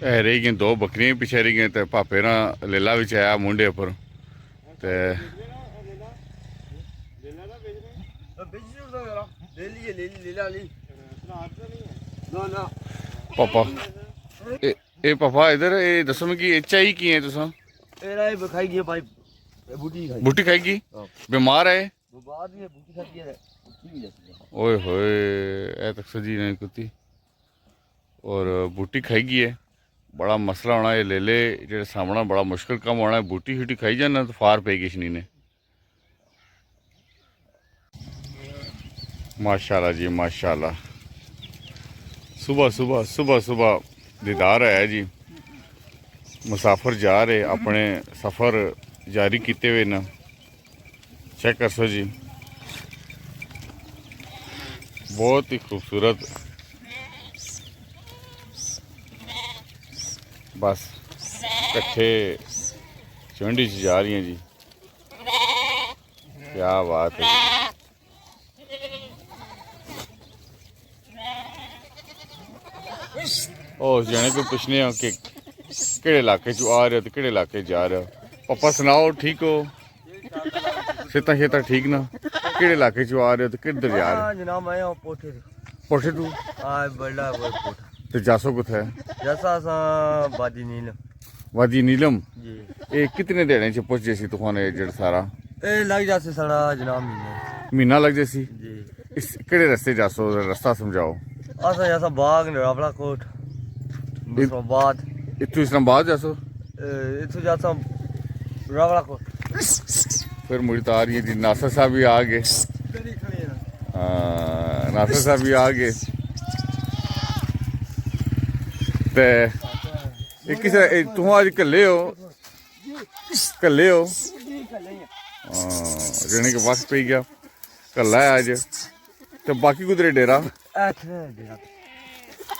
रही गई दो बकरियां पिछे रही गई, तो भापे ना लेला भी आया मुंडे उपर। ते पापा ए पापा इधर ये दसो मिगी चाहिए की है तुसा? बूटी खाएगी? बीमार है? ओए होए ए तक सजी नहीं कुत्ती और बूटी खाएगी है। बड़ा मसला होना ये ले ले जेह्ड़े सामना बड़ा मुश्किल कम होना है। बूटी शूटी खाई जाना तो फार पेगी शनी ने। माशाल्लाह जी माशाल्लाह। सुबह सुबह सुबह सुबह दीदार है जी। मुसाफिर जा रहे अपने सफ़र जारी किए हुए न। चेक कर सो जी, बहुत ही खूबसूरत। बस कट्ठे चुंडी च जा रही हैं जी। क्या बात है जी। ओ जाने को पूछने हो कि केड़े इलाके चो आ रहे हो तो केड़े इलाके जा रहे हो? पापा सुनाओ, ठीक हो? सेता शेता ठीक ना? केड़े इलाके चो आ रहे हो तो किधर जा रहे हो? जनाब मैं पोठे पोठे टू बड़ा पोठा तो जासो कुत्थे? जैसा वादी नीलम। वादी नीलम जी ये कितने देने च पहुंचे सी तुहाने जेड़ सारा? ए लग जासे सारा जनाब महीने। महीना लग जासी? जी इस केड़े रास्ते जासो, रास्ता समझाओ। असा जैसा बाग नरावला कोट मुसलमाबाद इतू इस्लामाबाद जासो? इथु जैसा रावला कोट फिर मुड़ी तो आ रही है जी। नासर साहब भी आ गए। नासर साहब भी आ गए। ते किस तुम अज कल्ले हो? कल्ले हो? जाने के वक्त पे गया कल्ला है अज। तो बाकी कुदरे डेरा?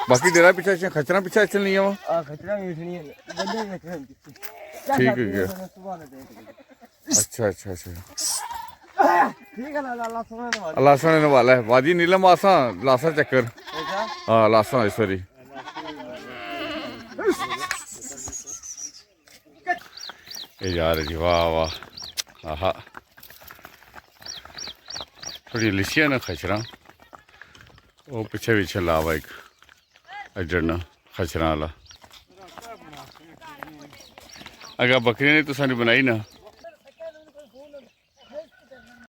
बाकी डेरा पिछा खचरा पिछा चलनी है। ठीक है गया। अच्छा अच्छा अच्छा अल्लाह सुनने वाला है। वादी नीलम आसा लासा चक्कर। हाँ लासा सॉरी। ये यार जी वाह वाह। आहा थोड़ी लिशिया ना खचरा वो पिछे पिछे लावा एक अजड़ ना खचरा वाला। अगर बकरी ने तो सारी बनाई ना